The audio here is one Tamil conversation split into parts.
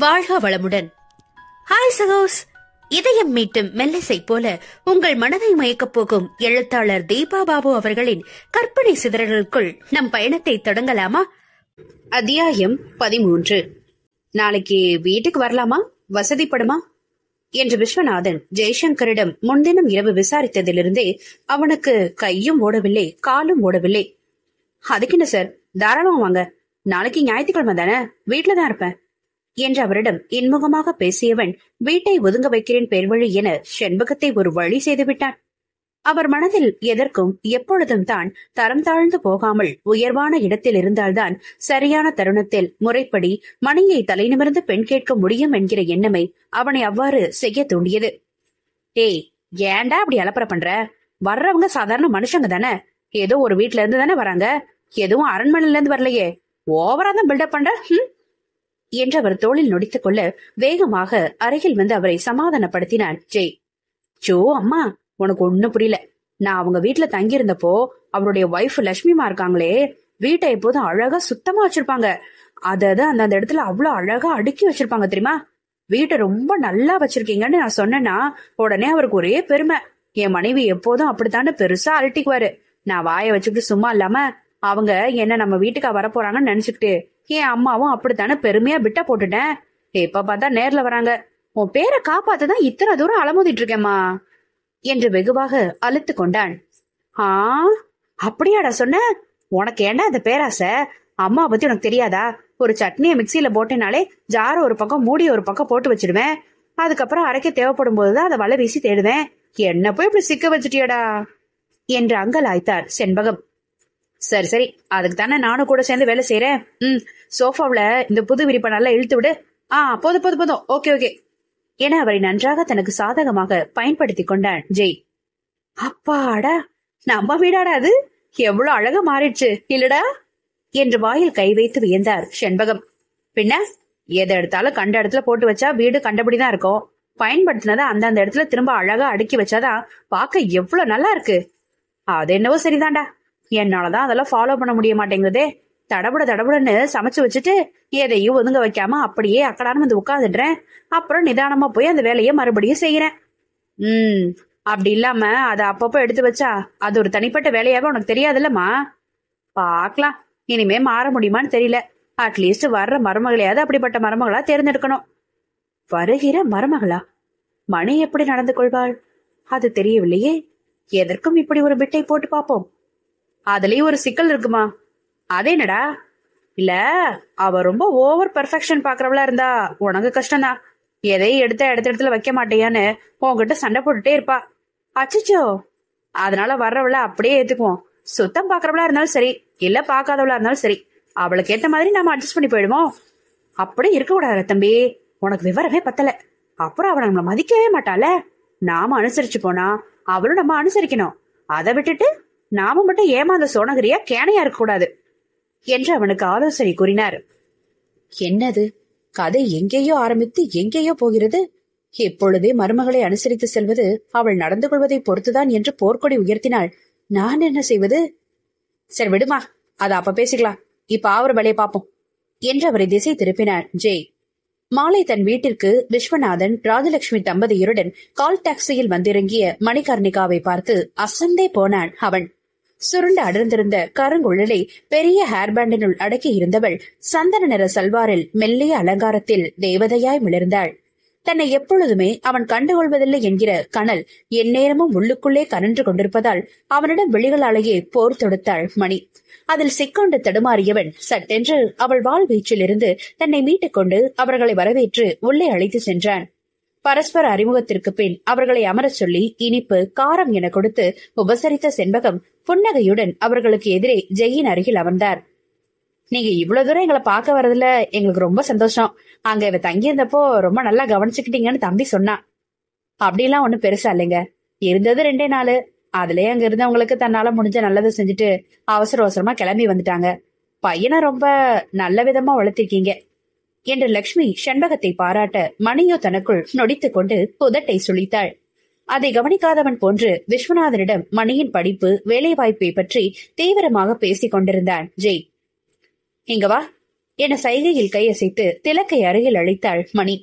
வாழ்க வளமுடன். ஹாய் சகோஸ். இதயம் மீட்டும் மெல்லிசை போல உங்கள் மனதை மயக்கப் போகும் எழுத்தாளர் தீபா பாபு அவர்களின் கற்பனை சிதறல்களுக்குள் நம் பயணத்தை தொடங்கலாமா? அத்தியாயம் 13. நாளைக்கு வீட்டுக்கு வரலாமா, வசதிப்படுமா என்று விஸ்வநாதன் ஜெய்சங்கரிடம் முன்தினம் இரவு விசாரித்ததிலிருந்தே அவனுக்கு கையும் ஓடவில்லை, காலும் ஓடவில்லை. அதுக்கு என்ன சார், தாராளமா வாங்க, நாளைக்கு ஞாயிற்றுக்கிழமை தானே, வீட்டுலதான் இருப்பேன் என்று அவரிடம் இன்முகமாக பேசியவன் வீட்டை ஒதுங்க வைக்கிறேன் பெருவழி என செண்பகத்தை ஒரு வழி செய்துவிட்டான். அவர் மனதில் எதற்கும் எப்பொழுதும் தான் தரம் தாழ்ந்து போகாமல் உயர்வான இடத்தில் இருந்தால்தான் சரியான தருணத்தில் முறைப்படி மணியை தலைநிமிர்ந்து பெண் கேட்க முடியும் என்கிற எண்ணமே அவனை அவ்வாறு செய்ய தூண்டியது. டேய், ஏன்டா அப்படி அலப்பற பண்ற? வர்றவங்க சாதாரண மனுஷங்க தானே, ஏதோ ஒரு வீட்டுல இருந்து தானே வராங்க, எதுவும் அரண்மனையில இருந்து வரலையே, ஓவரா தான் பில்டப் பண்ற என்று அவர் தோளில் நொடித்துக் கொள்ள வேகமாக அருகில் வந்து அவரை சமாதானப்படுத்தினான் ஜெய். ஜோ அம்மா, உனக்கு ஒண்ணு புரியல. நான் அவங்க வீட்டுல தங்கி இருந்தப்போ அவருடைய ஒய்ஃப் லட்சுமிமா இருக்காங்களே, வீட்டை எப்போதும் அழகா சுத்தமா வச்சிருப்பாங்க. அதாவது அந்த இடத்துல அவ்வளவு அழகா அடுக்கி வச்சிருப்பாங்க தெரியுமா. வீட்டை ரொம்ப நல்லா வச்சிருக்கீங்கன்னு நான் சொன்னேன்னா உடனே அவருக்கு ஒரே பெருமை. என் மனைவி எப்போதும் அப்படித்தானே பெருசா அலட்டிக்குவாரு. நான் வாய வச்சுக்கிட்டு சும்மா இல்லாம அவங்க என்ன நம்ம வீட்டுக்கா வரப்போறாங்கன்னு நினைச்சுக்கிட்டு என் அம்மாவும் அப்படித்தானே பெருமையா பிட்ட போட்டுட்டேன். எப்ப பார்த்தா நேர்ல வராங்க. உன் பேரை காப்பாத்துதான் இத்தனை தூரம் அலமோதிட்டு இருக்கேம்மா என்று வெகுவாக அழுத்து கொண்டான். அப்படியாடா சொன்ன? உனக்கு ஏண்டா அந்த பேராசை? அம்மா பத்தி உனக்கு தெரியாதா? ஒரு சட்னியை மிக்சியில போட்டேனாலே ஜார ஒரு பக்கம் மூடி ஒரு பக்கம் போட்டு வச்சிடுவேன். அதுக்கப்புறம் அரைக்க தேவைப்படும் போதுதான் அதை வலை வீசி தேடுவேன். என்ன போய் இப்படி சிக்க வச்சுட்டியாடா என்று அங்கலாய்த்தார் செண்பகம். சரி சரி, அதுக்கு தானே நானும் கூட சேர்ந்து வேலை செய்யறேன். சோஃபாவில இந்த புது விரிப்பை நல்லா இழுத்து விடு. போதும் போதும் போதும், ஓகே ஓகே என அவரை நன்றாக தனக்கு சாதகமாக பயன்படுத்தி கொண்டான் ஜெய். அப்பாடா, நம்ம வீடாடா அது, எவ்வளவு அழகா மாறிடுச்சு இல்லடா என்று வாயில் கை வைத்து வியந்தார் செண்பகம். பின்ன எதை எடுத்தாலும் கண்ட இடத்துல போட்டு வச்சா வீடு கண்டபடிதான் இருக்கும். பயன்படுத்தினதை அந்தந்த இடத்துல திரும்ப அழகா அடுக்கி வச்சாதான் பார்க்க எவ்வளவு நல்லா இருக்கு. அது என்னவோ சரிதான்டா, என்னாலதான் அதெல்லாம் ஃபாலோ பண்ண முடிய மாட்டேங்குதே. தடபுடன்னு சமைச்சு வச்சுட்டு எதையும் ஒதுங்க வைக்காம அப்படியே அக்கடான்னு வந்து உட்காந்துடுறேன். அப்புறம் நிதானமா போய் அந்த வேலையை மறுபடியும் செய்யறேன். அப்படி இல்லாம அதை அப்பப்போ எடுத்து வச்சா அது ஒரு தனிப்பட்ட வேலையாக உனக்கு தெரியாதுல்லம்மா. பாக்கலாம், இனிமே மாற முடியுமான்னு தெரியல. அட்லீஸ்ட் வர்ற மருமகளையாவது அப்படிப்பட்ட மருமகளா தேர்ந்தெடுக்கணும். வருகிற மருமகளா? மணி எப்படி நடந்து கொள்வாள் அது தெரியவில்லையே. எதற்கும் இப்படி ஒரு பிட்டை போட்டு பாப்போம். அதுலயும் ஒரு சிக்கல் இருக்குமா? அதே என்னடா? இல்ல, அவ ரொம்ப ஓவர் பெர்ஃபெக்ஷன் பாக்குறவளா இருந்தா உனக்கு கஷ்டம்தான். எதையும் எடுத்த இடத்துல வைக்க மாட்டேயான்னு உன்கிட்ட சண்டை போட்டுட்டே இருப்பா. அச்சோ, அதனால வர்றவள அப்படியே ஏத்துக்குவோம். சுத்தம் பாக்குறவளா இருந்தாலும் சரி, இல்ல பாக்காதவளா இருந்தாலும் சரி, அவளுக்கு ஏத்த மாதிரி நாம அட்ஜஸ்ட் பண்ணி போயிடுவோம். அப்படி இருக்க கூடாது தம்பி, உனக்கு விவரமே பத்தல. அப்புறம் அவளை நம்மள மதிக்கவே மாட்டாள. நாம அனுசரிச்சு போனா அவளும் நம்ம அனுசரிக்கணும். அதை விட்டுட்டு நாம மட்டும் ஏமாந்த சோனகிரியா கேனையா இருக்க கூடாது என்று அவனுக்கு ஆலோசனை கூறினார். என்னது கதை எங்கேயோ ஆரம்பித்து எங்கேயோ போகிறது. இப்பொழுதே மருமகளை அனுசரித்து செல்வது அவள் நடந்து கொள்வதை பொறுத்துதான் என்று போர்க்கொடி உயர்த்தினாள். நான் என்ன செய்வது? சரி விடுமா, அத அப்ப பேசிக்கலாம். இப்ப ஆவர வேலையை பார்ப்போம் என்று அவரை திசை திருப்பினார் ஜெய். மாலை தன் வீட்டிற்கு விஸ்வநாதன் ராஜலட்சுமி தம்பதியருடன் கால் டாக்ஸியில் வந்திறங்கிய மணிகர்ணிகாவை பார்த்து அசந்தே போனான் அவன். சுருண்டு அடர்ந்திருந்த கருங்குழலை பெரிய ஹேர்பேண்டினுள் அடக்கி இருந்தவள் சந்தன நிற சல்வாரில் மெல்லிய அலங்காரத்தில் தேவதையாய் மிளர்ந்தாள். தன்னை எப்பொழுதுமே அவன் கண்டுகொள்வதில்லை என்கிற கனல் எந்நேரமும் உள்ளுக்குள்ளே கனன்று கொண்டிருப்பதால் அவனிடம் விழிகளாலேயே போர் தொடுத்தாள் மணி. அதில் சிக்கொண்டு தடுமாறியவன் சட்டென்று அவள் வாழ்வீச்சில் இருந்து தன்னை மீட்டுக் கொண்டு அவர்களை வரவேற்று உள்ளே அழைத்து சென்றான். பரஸ்பர அறிமுகத்திற்கு பின் அவர்களை அமரச் சொல்லி இனிப்பு காரம் என கொடுத்து உபசரித்த செண்பகம் புன்னகையுடன் அவர்களுக்கு எதிரே ஜெயின் அருகில் அமர்ந்தார். நீங்க இவ்வளவு தூரம் எங்களை பார்க்க வர்றதுல எங்களுக்கு ரொம்ப சந்தோஷம். அங்க இவ தங்கியிருந்தப்போ ரொம்ப நல்லா கவனிச்சுக்கிட்டீங்கன்னு தம்பி சொன்னான். அப்படிலாம் ஒண்ணும் பெருசா இல்லைங்க, இருந்தது 2 நாள். அதுலயே அங்க இருந்தவங்களுக்கு தன்னால முடிஞ்ச நல்லதை செஞ்சுட்டு அவசர அவசரமா கிளம்பி வந்துட்டாங்க. பையனை ரொம்ப நல்ல விதமா வளர்த்திருக்கீங்க என்று லட்சுமி செண்பகத்தை பாராட்ட மணியோ தனக்குள் நொடித்துக் கொண்டு புதட்டை சுழித்தாள். அதை கவனிக்காதவன் போன்று விஸ்வநாதனிடம் மணியின் படிப்பு வேலை வாய்ப்பை பற்றி தீவிரமாக பேசிக் கொண்டிருந்தான் ஜெய். இங்க வா என சைகையில் கையசைத்து திலக்கை அருகில் அழைத்தாள் மணி.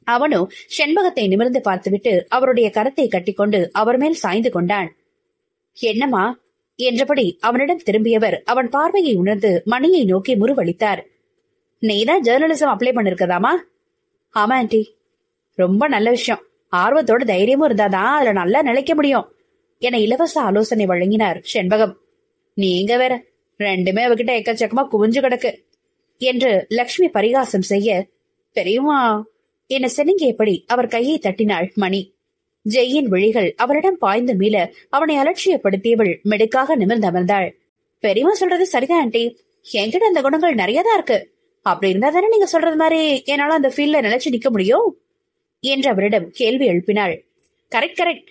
அவனோ செண்பகத்தை நிமிர்ந்து பார்த்துவிட்டு அவருடைய கரத்தை கட்டிக்கொண்டு அவர் மேல் சாய்ந்து கொண்டான். என்னம்மா என்றபடி அவனிடம் திரும்பியவர் அவன் பார்வையை உணர்ந்து மணியை நோக்கி முறுவளித்தார். நீதான் ஜேர்னலிசம் அப்ளை பண்ணிருக்கதாமா? ஆமா ஆண்டி. ரொம்ப நல்ல விஷயம். ஆர்வத்தோட தைரியமும் இருந்தாதான் அதுல நல்லா நிலைக்க முடியும் என இலவச ஆலோசனை வழங்கினார் செண்பகம். நீங்க வேற, ரெண்டுமே அவகிட்ட எக்கச்சக்கமா குவிஞ்சு கிடக்கு என்று லட்சுமி பரிகாசம் செய்ய, தெரியுமா என செனுங்கியபடி அவர் கையை தட்டினாள் மணி. ஜெயின் விழிகள் அவளிடம் பாய்ந்து மீள அவனை அலட்சியப்படுத்தியவள் மெடுக்காக நிமிர்ந்து அமர்ந்தாள். பெரியமா சொல்றது சரிதான் ஆண்டி, என்கிட்ட அந்த குணங்கள் நிறையதான் இருக்கு. அப்படி இருந்தா தானே நீங்க சொல்றது மாதிரி என்னால அந்த ஃபீல்ட்ல நிலைச்சு நிக்க முடியும் என்று அவரிடம் கேள்வி எழுப்பினாள். கரெக்ட் கரெக்ட்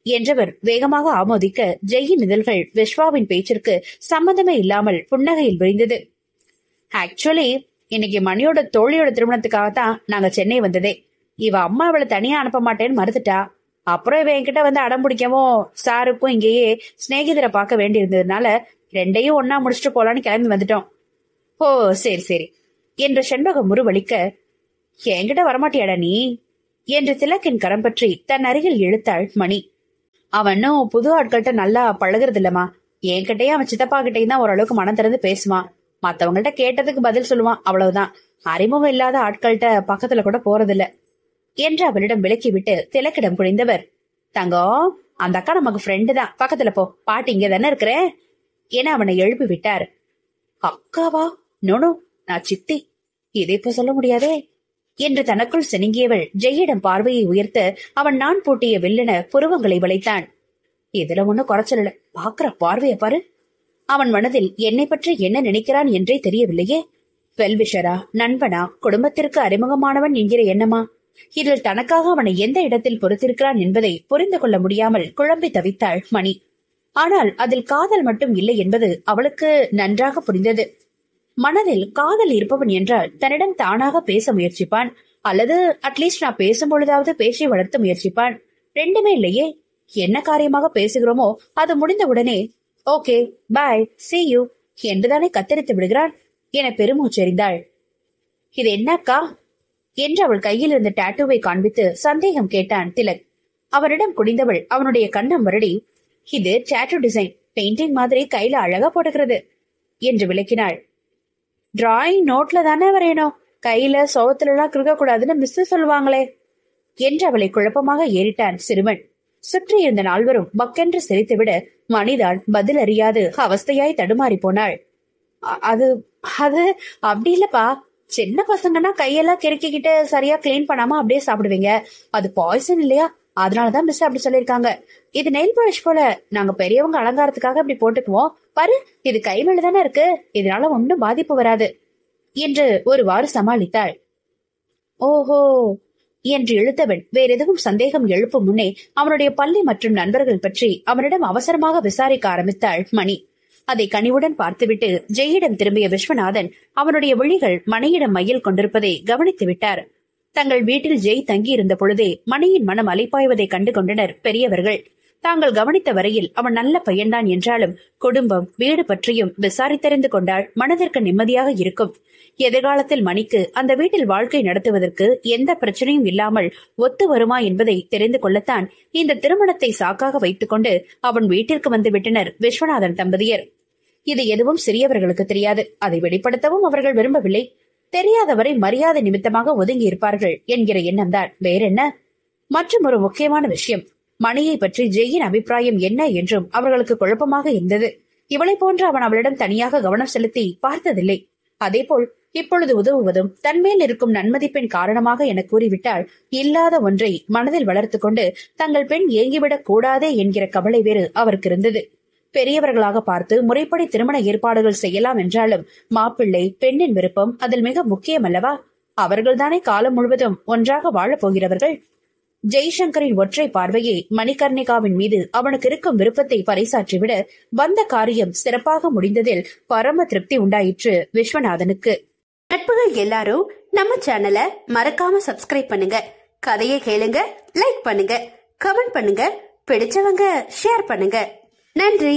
என்றவர் வேகமாக ஆமோதிக்க ஜெயின் இதழ்கள் விஸ்வாவின் பேச்சிற்கு சம்பந்தமே இல்லாமல் புன்னகையில் விரிந்தது. ஆக்சுவலி இன்னைக்கு மணியோட தோழியோட திருமணத்துக்காகத்தான் நாங்க சென்னை வந்ததே. இவ அம்மா அவளை தனியா அனுப்ப மாட்டேன்னு மறுத்துட்டா. அப்புறம் இவ என்கிட்ட வந்து அடம் பிடிக்கவும் சாருக்கும் இங்கேயே சிநேகிதரை பார்க்க வேண்டி இருந்ததுனால ரெண்டையும் ஒன்னா முடிச்சுட்டு போலான்னு கிளம்பி வந்துட்டோம். ஓ சரி சரி என்று செண்பகம் முறுவளிக்க, என்கிட்ட வரமாட்டியாடா நீ என்று திலக்கின் கரம் பற்றி தன் அருகில் இழுத்தாள் மணி. அவனும் புது ஆட்கள்கிட்ட நல்லா பழகுறது இல்லம்மா. என்கிட்டயும் அவன் சித்தப்பா கிட்டையும் தான் ஓரளவுக்கு மனம் திறந்து பேசுவான். மத்தவங்கள்ட்ட கேட்டதுக்கு பதில் சொல்லுவான், அவ்வளவுதான். அறிமுகம் இல்லாத ஆட்கள்கிட்ட பக்கத்துல கூட போறதில்ல என்று அவளிடம் விலக்கிவிட்டு திலக்கிடம் குனிந்தவர், தங்கம் அந்த அக்கா நமக்கு ஃப்ரெண்டு தான், பக்கத்துல போ, பாட்டி இங்க தானே இருக்கிறேன் என அவனை எழுப்பி விட்டார். அக்காவா? நோனோ, நான் சித்தி. இதை இப்ப சொல்ல முடியாதே என்று தனக்குள் சினுங்கியவள் ஜெயிடம் பார்வையை உயர்த்த அவன் நான் பூட்டிய வில்லென புருவங்களை வளைத்தான். இதுல ஒண்ணு குறைச்சல் இல்ல, பாக்குற பார்வைய பாரு. அவன் மனதில் என்னை பற்றி என்ன நினைக்கிறான் என்றே தெரியவில்லையே. வெல்விஷரா, நண்பனா, குடும்பத்திற்கு அறிமுகமானவன் என்கிற எண்ணமா? இதில் தனக்காக அவனை எந்த இடத்தில் பொறுத்திருக்கிறான் என்பதை புரிந்து கொள்ள முடியாமல் குழம்பி தவித்தாள் மணி. ஆனால் அதில் காதல் மட்டும் இல்லை என்பது அவளுக்கு நன்றாக புரிந்தது. மனதில் காதல் இருப்பவன் என்றால் தன்னிடம் தானாக பேச முயற்சிப்பான், அல்லது அட்லீஸ்ட் நான் பேசும் பொழுதாவது பேசி வளர்த்து முயற்சிப்பான். ரெண்டுமே இல்லையே. என்ன காரியமாக பேசுகிறோமோ அது முடிந்தவுடனே ஓகே பாய் see you என்றுதானே கத்தரித்து விடுகிறான் என பெருமூச்செறிந்தாள். இது என்னக்கா என்று அவள் கையில் இருந்த டாட்டூவை காண்பித்து சந்தேகம் கேட்டான் திலக். அவரிடம் குடிந்தவள் அவனுடைய கண்ணம் வருடி, இது டாட்டூ டிசைன், பெயிண்டிங் மாதிரி கையில அழகா போடுகிறது என்று விளக்கினாள். டிராயிங் நோட்ல தானே வரையணும், கையில சோகத்துல எல்லாம் கிறுக்க கூடாதுன்னு மிஸ் சொல்லுவாங்களே என்று அவளை குழப்பமாக ஏறிட்டான் சிறுவன். சுற்றி இருந்த நால்வரும் பக்கென்று சிரித்துவிட மணிதான் பதில் அறியாது அவஸ்தையாய் தடுமாறி போனாள். அது அது அப்படி இல்லப்பா, சின்ன பசங்கன்னா கையெல்லாம் கிறுக்கிக்கிட்டு சரியா கிளீன் பண்ணாம அப்படியே சாப்பிடுவீங்க, அது பாய்சன் இல்லையா, அதனாலதான் மிஸ் அப்படி சொல்லிருக்காங்க. இது நெயில் பாலிஷ் போல, நாங்க பெரியவங்க அலங்காரத்துக்காக அப்படி போட்டுக்குவோம் பாரு, இது கை மேலதானே இருக்கு, இதனால ஒன்னும் பாதிப்பு வராது என்று ஒருவாறு சமாளித்தாள். ஓஹோ என்று இழுத்தவன் வேற எதுவும் சந்தேகம் எழுப்பும் முன்னே அவனுடைய பள்ளி மற்றும் நண்பர்கள் பற்றி அவனிடம் அவசரமாக விசாரிக்க ஆரம்பித்தாள் மணி. அதை கனிவுடன் பார்த்துவிட்டு ஜெயிடம் திரும்பிய விஸ்வநாதன் அவனுடைய விழிகள் மணியிடம் மையில் கொண்டிருப்பதை கவனித்து விட்டார். தங்கள் வீட்டில் ஜெய் தங்கியிருந்த பொழுதே மணியின் மனம் அலைப்பாய்வதை கண்டு கொண்டனர் பெரியவர்கள். தாங்கள் கவனித்த வரையில் அவன் நல்ல பையன்தான் என்றாலும் குடும்பம் வீடு பற்றியும் விசாரித்தறிந்து கொண்டால் மனதிற்கு நிம்மதியாக இருக்கும். எதிர்காலத்தில் மணிக்கு அந்த வீட்டில் வாழ்க்கை நடத்துவதற்கு எந்த பிரச்சனையும் இல்லாமல் ஒத்து வருமா என்பதை தெரிந்து கொள்ளத்தான் இந்த திருமணத்தை சாக்காக வைத்துக் கொண்டு அவன் வீட்டிற்கு வந்து விட்டனர் விஸ்வநாதன் தம்பதியர். இது எதுவும் சிறியவர்களுக்கு தெரியாது, அதை வெளிப்படுத்தவும் அவர்கள் விரும்பவில்லை. தெரியாதவரை மரியாதை நிமித்தமாக ஒதுங்கி இருப்பார்கள் என்கிற எண்ணம்தான், வேறென்ன. மற்றும் ஒரு முக்கியமான விஷயம், மணியை பற்றி ஜெயின் அபிப்பிராயம் என்ன என்றும் அவர்களுக்கு குழப்பமாக இருந்தது. இவளை போன்று அவன் அவளிடம் தனியாக கவனம் செலுத்தி பார்த்ததில்லை. அதேபோல் இப்பொழுது உதவுவதும் தன்மேல் இருக்கும் நன்மதிப்பின் காரணமாக என கூறிவிட்டால் இல்லாத ஒன்றை மனதில் வளர்த்து கொண்டு தங்கள் பெண் ஏங்கிவிடக் கூடாதே என்கிற கவலை வேறு அவருக்கு இருந்தது. பெரியவர்களாக பார்த்து முறைப்படி திருமண ஏற்பாடுகள் செய்யலாம் என்றாலும் மாப்பிள்ளை பெண்ணின் விருப்பம் அதில் மிக முக்கியம் அல்லவா? அவர்கள்தானே காலம் முழுவதும் ஒன்றாக வாழப் போகிறவர்கள். ஜெய்சங்கரின் ஒற்றை பார்வையே மணிகர்ணிகாவின் மீது அவனுக்கு இருக்கும் விருப்பத்தை பறைசாற்றிவிட வந்த காரியம் சிறப்பாக முடிந்ததில் பரம திருப்தி உண்டாயிற்று விஸ்வநாதனுக்கு. நட்புகள் எல்லாரும் நம்ம சேனலை மறக்காம சப்ஸ்கிரைப் பண்ணுங்க, கதையை கேளுங்க, லைக் பண்ணுங்க, கமெண்ட் பண்ணுங்க, பிடிச்சவங்க ஷேர் பண்ணுங்க. நன்றி.